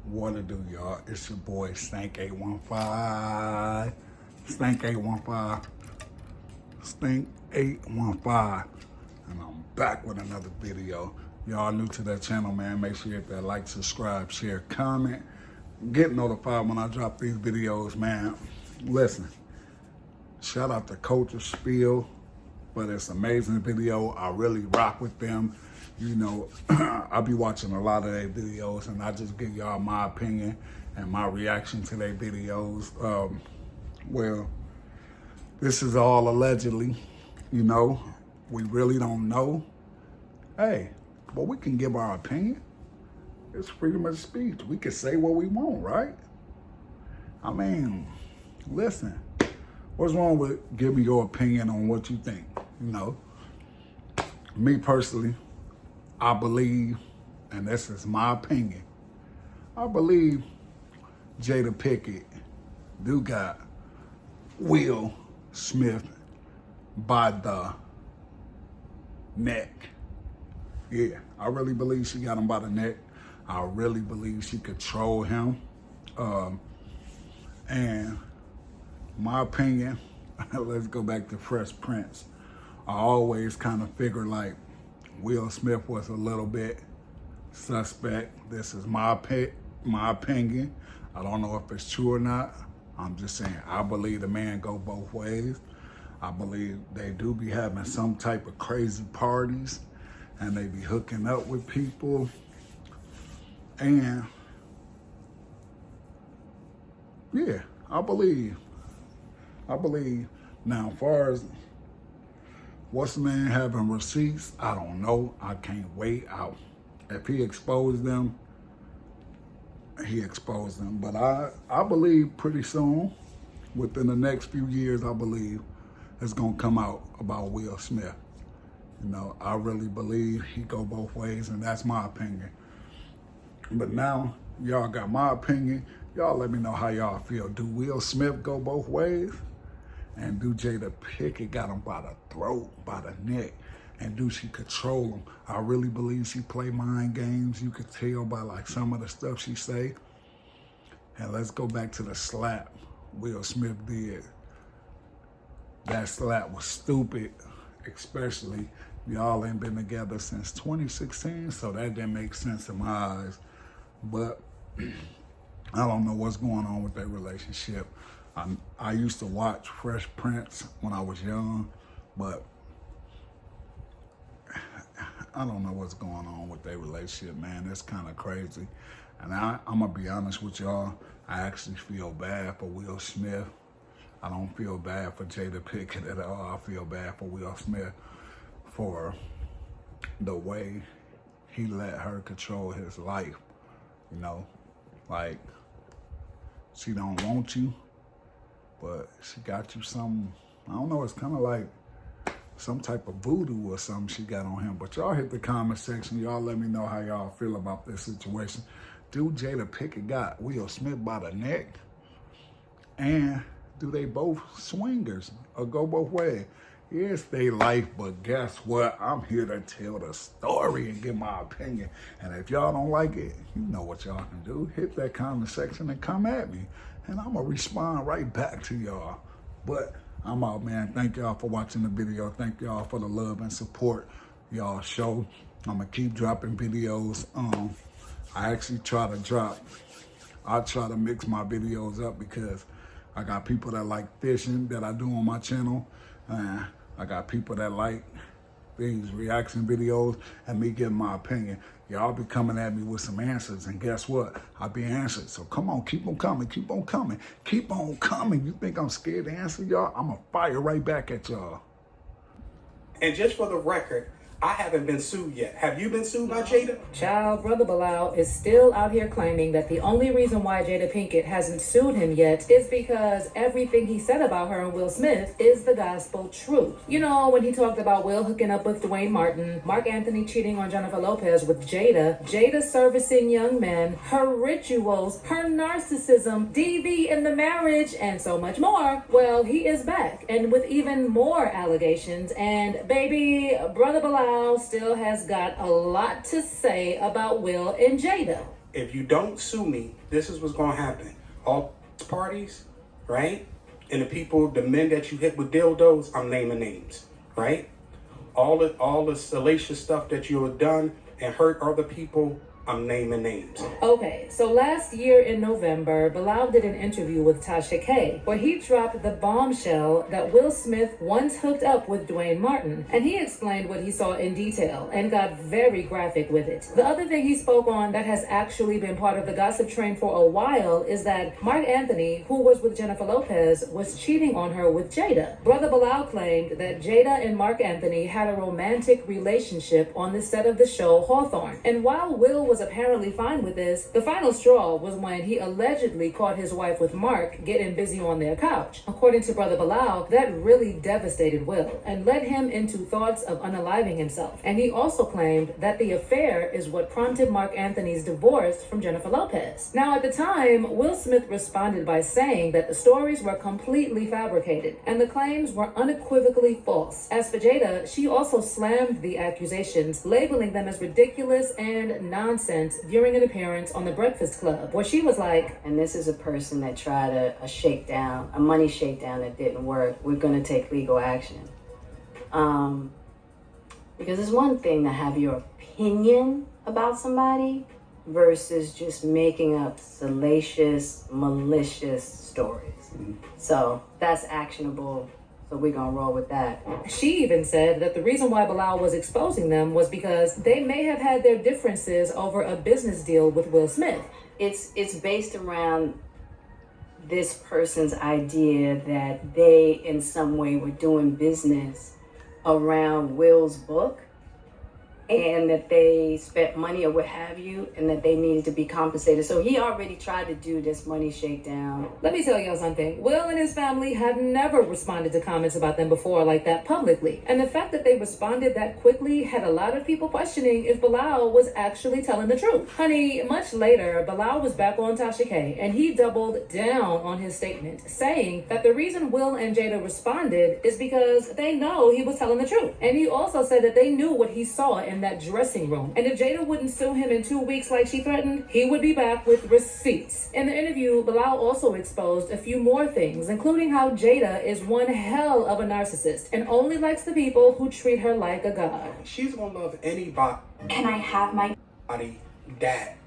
What to do, y'all? It's your boy Stank 815. Stank 815. Stank 815. And I'm back with another video. Y'all new to that channel, man. Make sure you hit that like, subscribe, share, comment. Get notified when I drop these videos, man. Listen, shout out to Culture Spiel for this amazing video. I really rock with them. You know, I be watching a lot of their videos, and I just give y'all my opinion and my reaction to their videos. Well, this is all allegedly, you know. We really don't know. Hey, but we can give our opinion. It's freedom of speech. We can say what we want, right? I mean, listen, what's wrong with giving your opinion on what you think? You know, me personally, I believe, and this is my opinion, I believe Jada Pickett do got Will Smith by the neck. Yeah, I really believe she got him by the neck. I really believe she controlled him. And my opinion, let's go back to Fresh Prince. I always kind of figured like Will Smith was a little bit suspect. This is my opinion. I don't know if it's true or not. I'm just saying, I believe the man go both ways. I believe they do be having some type of crazy parties and they be hooking up with people. And yeah, I believe. Now, as far as what's the man having receipts, I don't know. I can't wait out. If he exposed them, he exposed them. But I believe pretty soon, within the next few years, I believe it's gonna come out about Will Smith. You know, I really believe he go both ways, and that's my opinion. But now, y'all got my opinion. Y'all let me know how y'all feel. Do Will Smith go both ways? And do Jada Pickett got him by the throat, by the neck? And do she control him? I really believe she play mind games. You could tell by like some of the stuff she say. And let's go back to the slap Will Smith did. That slap was stupid, especially y'all ain't been together since 2016, so that didn't make sense in my eyes. But I don't know what's going on with their relationship. I used to watch Fresh Prince when I was young, but I don't know what's going on with their relationship, man. It's kind of crazy. And I'm going to be honest with y'all, I actually feel bad for Will Smith. I don't feel bad for Jada Pickett at all. I feel bad for Will Smith for the way he let her control his life. You know, like, she don't want you, but she got you some, I don't know, it's kind of like some type of voodoo or something she got on him. But y'all hit the comment section. Y'all let me know how y'all feel about this situation. Do Jada Pickett got Will Smith by the neck? And do they both swingers or go both ways? It's their life, but guess what? I'm here to tell the story and give my opinion. And if y'all don't like it, you know what y'all can do. Hit that comment section and come at me. And I'm going to respond right back to y'all. But I'm out, man. Thank y'all for watching the video. Thank y'all for the love and support y'all show. I'm going to keep dropping videos. I actually try to mix my videos up because I got people that like fishing that I do on my channel. I got people that like these reaction videos and me giving my opinion. Y'all be coming at me with some answers, and guess what? I'll be answered. So come on, keep on coming, keep on coming, keep on coming. You think I'm scared to answer y'all? I'm going to fire right back at y'all. And just for the record, I haven't been sued yet. Have you been sued by Jada? Child, Brother Bilaal is still out here claiming that the only reason why Jada Pinkett hasn't sued him yet is because everything he said about her and Will Smith is the gospel truth. You know, when he talked about Will hooking up with Dwayne Martin, Mark Anthony cheating on Jennifer Lopez with Jada servicing young men, her rituals, her narcissism, DV in the marriage, and so much more. Well, he is back, and with even more allegations. And baby, Brother Bilaal still has got a lot to say about Will and Jada. if you don't sue me, this is what's going to happen. All parties, right? And the people, the men that you hit with dildos, I'm naming names, right? All the salacious stuff that you have done and hurt other people, I'm naming names. Okay, so last year in November, Bilaal did an interview with Tasha K, where he dropped the bombshell that Will Smith once hooked up with Dwayne Martin, and he explained what he saw in detail and got very graphic with it. The other thing he spoke on that has actually been part of the gossip train for a while is that Mark Anthony, who was with Jennifer Lopez, was cheating on her with Jada. Brother Bilaal claimed that Jada and Mark Anthony had a romantic relationship on the set of the show Hawthorne, and while Will was apparently fine with this, the final straw was when he allegedly caught his wife with Mark getting busy on their couch. According to Brother Bilaal, that really devastated Will and led him into thoughts of unaliving himself. And he also claimed that the affair is what prompted Mark Anthony's divorce from Jennifer Lopez. Now, at the time, Will Smith responded by saying that the stories were completely fabricated and the claims were unequivocally false. As for Jada, she also slammed the accusations, labeling them as ridiculous and nonsense during an appearance on The Breakfast Club, where she was like, and this is a person that tried a shakedown, a money shakedown that didn't work. We're going to take legal action. Because it's one thing to have your opinion about somebody versus just making up salacious, malicious stories. So that's actionable. So we're going to roll with that. She even said that the reason why Bilaal was exposing them was because they may have had their differences over a business deal with Will Smith. It's based around this person's idea that they in some way were doing business around Will's book, and that they spent money or what have you, and that they needed to be compensated. So he already tried to do this money shakedown. Let me tell y'all something. Will and his family have never responded to comments about them before like that publicly. And the fact that they responded that quickly had a lot of people questioning if Bilaal was actually telling the truth. Honey, much later, Bilaal was back on Tasha K, and he doubled down on his statement, saying that the reason Will and Jada responded is because they know he was telling the truth. And he also said that they knew what he saw in that dressing room. And if Jada wouldn't sue him in 2 weeks like she threatened, he would be back with receipts. In the interview, Bilaal also exposed a few more things, including how Jada is one hell of a narcissist and only likes the people who treat her like a god. She's gonna love anybody. Can I have my that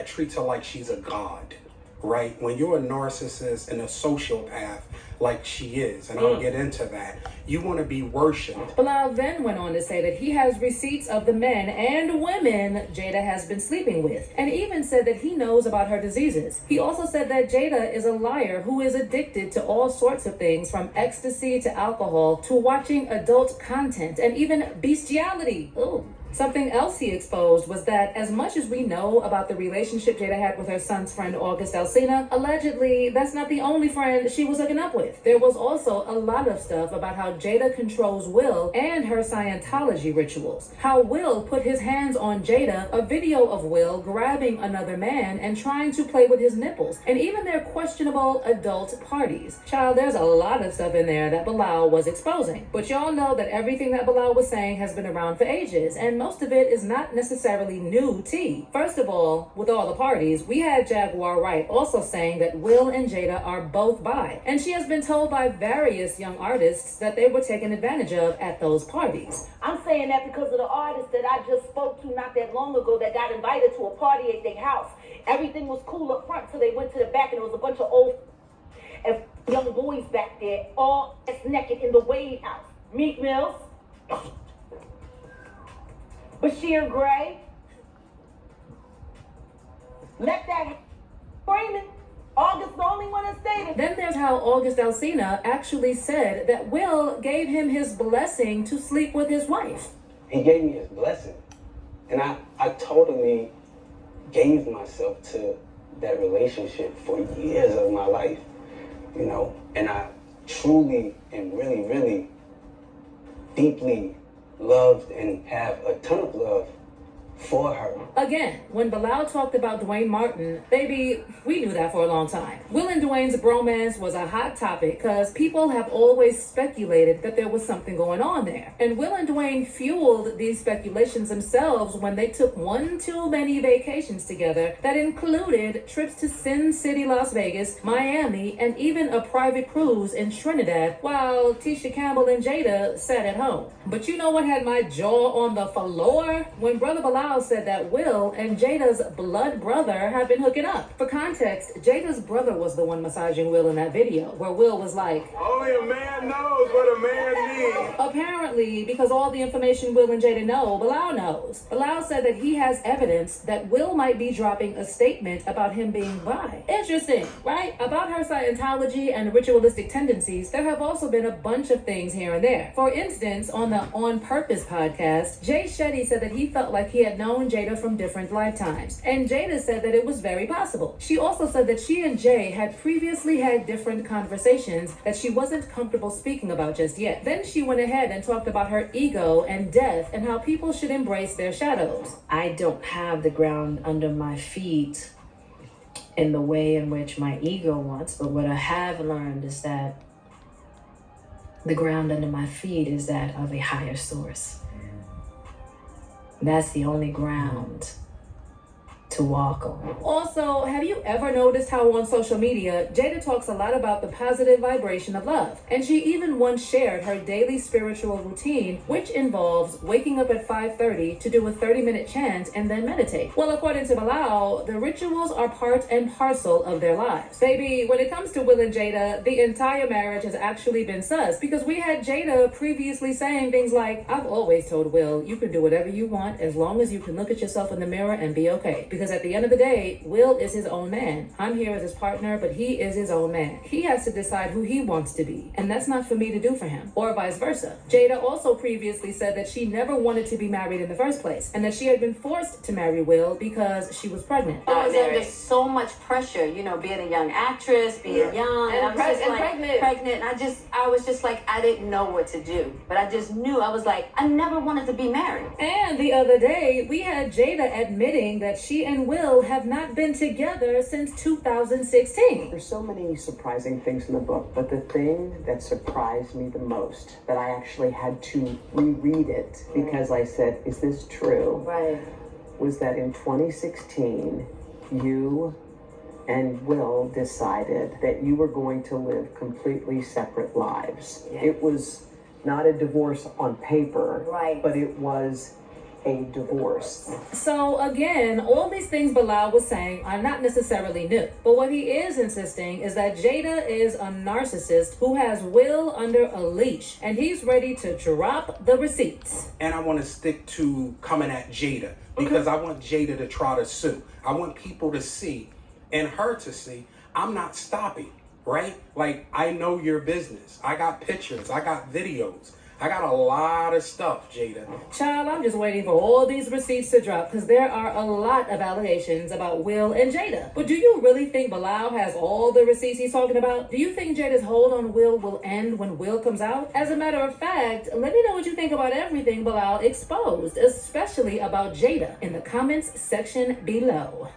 treats her like she's a god, right? When you're a narcissist and a sociopath like she is, and I'll get into that, you want to be worshipped. Bilaal then went on to say that he has receipts of the men and women Jada has been sleeping with, and even said that he knows about her diseases. He also said that Jada is a liar who is addicted to all sorts of things, from ecstasy to alcohol to watching adult content and even bestiality. Ooh. Something else he exposed was that as much as we know about the relationship Jada had with her son's friend August Alsina, allegedly that's not the only friend she was hooking up with. There was also a lot of stuff about how Jada controls Will and her Scientology rituals. How Will put his hands on Jada, a video of Will grabbing another man and trying to play with his nipples, and even their questionable adult parties. Child, there's a lot of stuff in there that Bilaal was exposing. But y'all know that everything that Bilaal was saying has been around for ages, and most of it is not necessarily new tea. First of all, with all the parties, we had Jaguar Wright also saying that Will and Jada are both bi, and she has been told by various young artists that they were taken advantage of at those parties. I'm saying that because of the artist that I just spoke to not that long ago that got invited to a party at their house. Everything was cool up front till they went to the back, and there was a bunch of old and young boys back there, all naked in the Wade house. Meek Mills, Bashir Gray, let that screaming. August the only one that stated. Then there's how August Alsina actually said that Will gave him his blessing to sleep with his wife. He gave me his blessing. And I totally gave myself to that relationship for years of my life, you know, and I truly and really, really deeply loved and have a ton of love for her. Again, when Bilaal talked about Dwayne Martin, baby, we knew that for a long time. Will and Dwayne's bromance was a hot topic because people have always speculated that there was something going on there. And Will and Dwayne fueled these speculations themselves when they took one too many vacations together that included trips to Sin City, Las Vegas, Miami, and even a private cruise in Trinidad, while Tisha Campbell and Jada sat at home. But you know what had my jaw on the floor? When Brother Bilaal said that Will and Jada's blood brother had been hooking up. For context, Jada's brother was the one massaging Will in that video, where Will was like, Only a man knows what a man needs. apparently, because all the information Will and Jada know, Bilaal knows. Bilaal said that he has evidence that Will might be dropping a statement about him being bi. Interesting, right? About her Scientology and ritualistic tendencies, there have also been a bunch of things here and there. For instance, on the On Purpose podcast, Jay Shetty said that he felt like he had known Jada from different lifetimes, and Jada said that it was very possible. She also said that she and Jay had previously had different conversations that she wasn't comfortable speaking about just yet. Then she went ahead and talked about her ego and death and how people should embrace their shadows. I don't have the ground under my feet in the way in which my ego wants, but what I have learned is that the ground under my feet is that of a higher source. That's the only ground to walk on. Also, have you ever noticed how on social media, Jada talks a lot about the positive vibration of love? And she even once shared her daily spiritual routine, which involves waking up at 5:30 to do a 30-minute chant and then meditate. Well, according to Bilaal, the rituals are part and parcel of their lives. Baby, when it comes to Will and Jada, the entire marriage has actually been sus, because we had Jada previously saying things like, I've always told Will, you can do whatever you want as long as you can look at yourself in the mirror and be okay. Because at the end of the day, Will is his own man. I'm here as his partner, but he is his own man. He has to decide who he wants to be, and that's not for me to do for him, or vice versa. Jada also previously said that she never wanted to be married in the first place, and that she had been forced to marry Will because she was pregnant. I was under so much pressure, you know, being a young actress, being young, and I was just like pregnant. And I was just like, I didn't know what to do, but I just knew. I was like, I never wanted to be married. And the other day, we had Jada admitting that she and Will have not been together since 2016. There's so many surprising things in the book, but the thing that surprised me the most, that I actually had to reread it because I said, is this true? Right. Was that in 2016, you and Will decided that you were going to live completely separate lives. Yes. It was not a divorce on paper, Right. but it was a divorce. So again, all these things Bilaal was saying are not necessarily new. But what he is insisting is that Jada is a narcissist who has Will under a leash, and he's ready to drop the receipts. And I want to stick to coming at Jada because I want Jada to try to sue. I want people to see and her to see I'm not stopping, right? Like, I know your business. I got pictures. I got videos. I got a lot of stuff, Jada. Child, I'm just waiting for all these receipts to drop because there are a lot of allegations about Will and Jada. But do you really think Bilaal has all the receipts he's talking about? Do you think Jada's hold on will end when Will comes out? As a matter of fact, let me know what you think about everything Bilaal exposed, especially about Jada, in the comments section below.